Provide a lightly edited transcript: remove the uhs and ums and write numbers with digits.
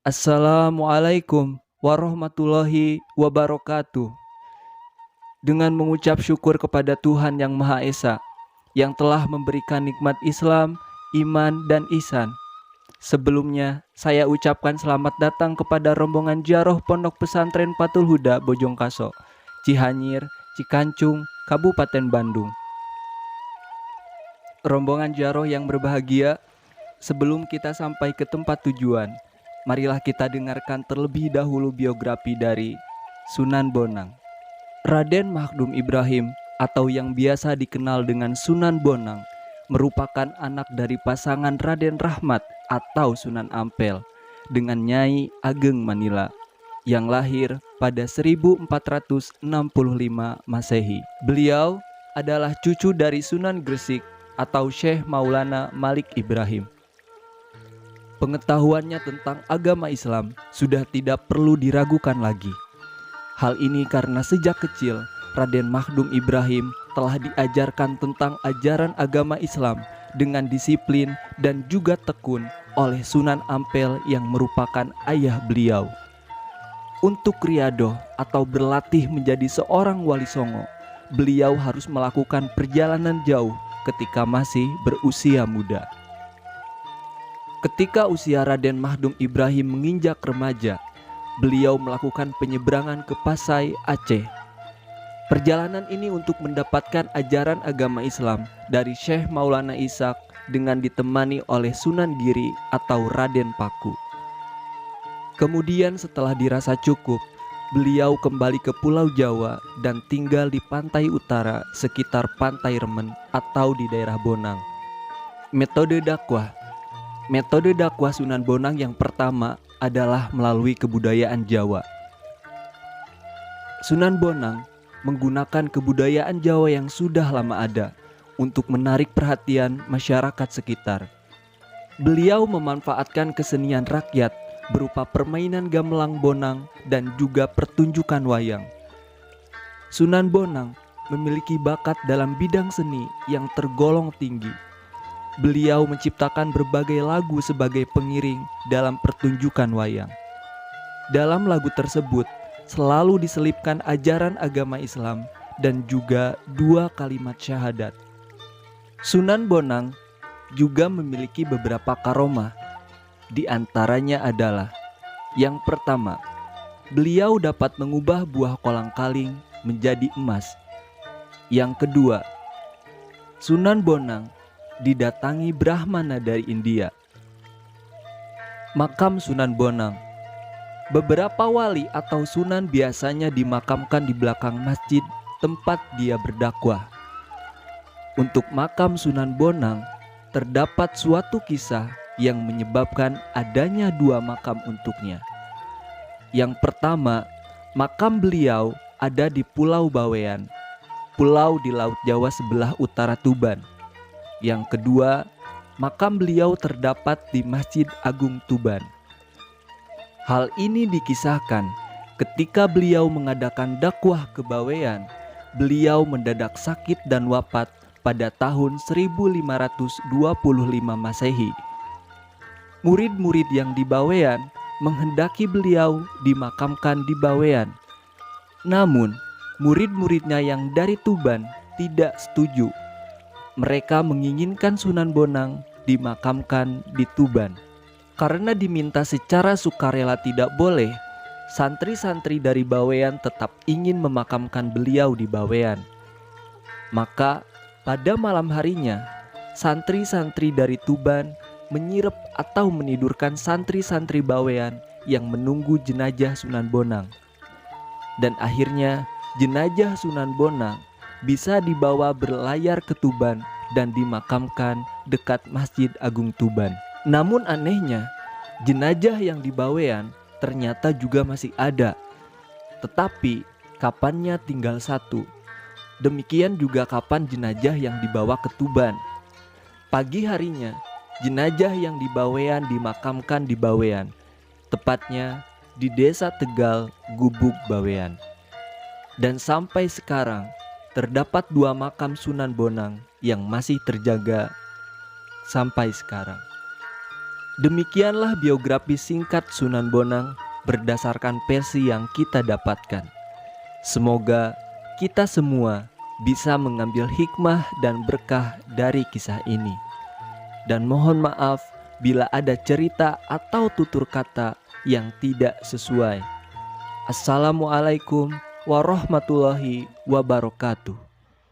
Assalamualaikum warahmatullahi wabarakatuh. Dengan mengucap syukur kepada Tuhan Yang Maha Esa yang telah memberikan nikmat Islam, iman, dan ihsan. Sebelumnya, saya ucapkan selamat datang kepada rombongan Ziarah Pondok Pesantren Patul Huda Bojongkaso, Cihanyir, Cikancung, Kabupaten Bandung. Rombongan Ziarah yang berbahagia, sebelum kita sampai ke tempat tujuan, marilah kita dengarkan terlebih dahulu biografi dari Sunan Bonang. Raden Makhdum Ibrahim atau yang biasa dikenal dengan Sunan Bonang merupakan anak dari pasangan Raden Rahmat atau Sunan Ampel dengan Nyai Ageng Manila yang lahir pada 1465 Masehi. Beliau adalah cucu dari Sunan Gresik atau Syekh Maulana Malik Ibrahim. Pengetahuannya tentang agama Islam sudah tidak perlu diragukan lagi. Hal ini karena sejak kecil Raden Makhdum Ibrahim telah diajarkan tentang ajaran agama Islam dengan disiplin dan juga tekun oleh Sunan Ampel yang merupakan ayah beliau. Untuk riadoh atau berlatih menjadi seorang wali songo, beliau harus melakukan perjalanan jauh ketika masih berusia muda. Ketika usia Raden Makhdum Ibrahim menginjak remaja, beliau melakukan penyeberangan ke Pasai, Aceh. Perjalanan ini untuk mendapatkan ajaran agama Islam dari Syekh Maulana Ishaq dengan ditemani oleh Sunan Giri atau Raden Paku. Kemudian setelah dirasa cukup, beliau kembali ke Pulau Jawa dan tinggal di pantai utara sekitar Pantai Remen atau di daerah Bonang. Metode dakwah Sunan Bonang yang pertama adalah melalui kebudayaan Jawa. Sunan Bonang menggunakan kebudayaan Jawa yang sudah lama ada untuk menarik perhatian masyarakat sekitar. Beliau memanfaatkan kesenian rakyat berupa permainan gamelan bonang dan juga pertunjukan wayang. Sunan Bonang memiliki bakat dalam bidang seni yang tergolong tinggi. Beliau menciptakan berbagai lagu sebagai pengiring dalam pertunjukan wayang. Dalam lagu tersebut selalu diselipkan ajaran agama Islam dan juga 2 kalimat syahadat. Sunan Bonang juga memiliki beberapa karomah. Di antaranya adalah yang pertama, beliau dapat mengubah buah kolang-kaling menjadi emas. Yang kedua, Sunan Bonang didatangi Brahmana dari India. Makam Sunan Bonang. Beberapa wali atau sunan biasanya dimakamkan di belakang masjid tempat dia berdakwah. Untuk makam Sunan Bonang, terdapat suatu kisah yang menyebabkan adanya 2 makam untuknya. Yang pertama, makam beliau ada di Pulau Bawean, pulau di Laut Jawa sebelah utara Tuban. Yang kedua, makam beliau terdapat di Masjid Agung Tuban. Hal ini dikisahkan ketika beliau mengadakan dakwah ke Bawean, beliau mendadak sakit dan wafat pada tahun 1525 Masehi. Murid-murid yang di Bawean menghendaki beliau dimakamkan di Bawean. Namun, murid-muridnya yang dari Tuban tidak setuju. Mereka menginginkan Sunan Bonang dimakamkan di Tuban. Karena diminta secara sukarela tidak boleh, santri-santri dari Bawean tetap ingin memakamkan beliau di Bawean. Maka pada malam harinya, santri-santri dari Tuban menyirep atau menidurkan santri-santri Bawean yang menunggu jenazah Sunan Bonang. Dan akhirnya jenazah Sunan Bonang bisa dibawa berlayar ke Tuban dan dimakamkan dekat Masjid Agung Tuban. Namun anehnya, jenazah yang di Bawean ternyata juga masih ada. Tetapi kapannya tinggal 1. Demikian juga kapan jenazah yang dibawa ke Tuban. Pagi harinya, jenazah yang di Bawean dimakamkan di Bawean, tepatnya di Desa Tegal, Gubuk Bawean. Dan sampai sekarang terdapat 2 makam Sunan Bonang yang masih terjaga sampai sekarang. Demikianlah biografi singkat Sunan Bonang berdasarkan versi yang kita dapatkan. Semoga kita semua bisa mengambil hikmah dan berkah dari kisah ini. Dan mohon maaf bila ada cerita atau tutur kata yang tidak sesuai. Assalamualaikum warahmatullahi wabarakatuh.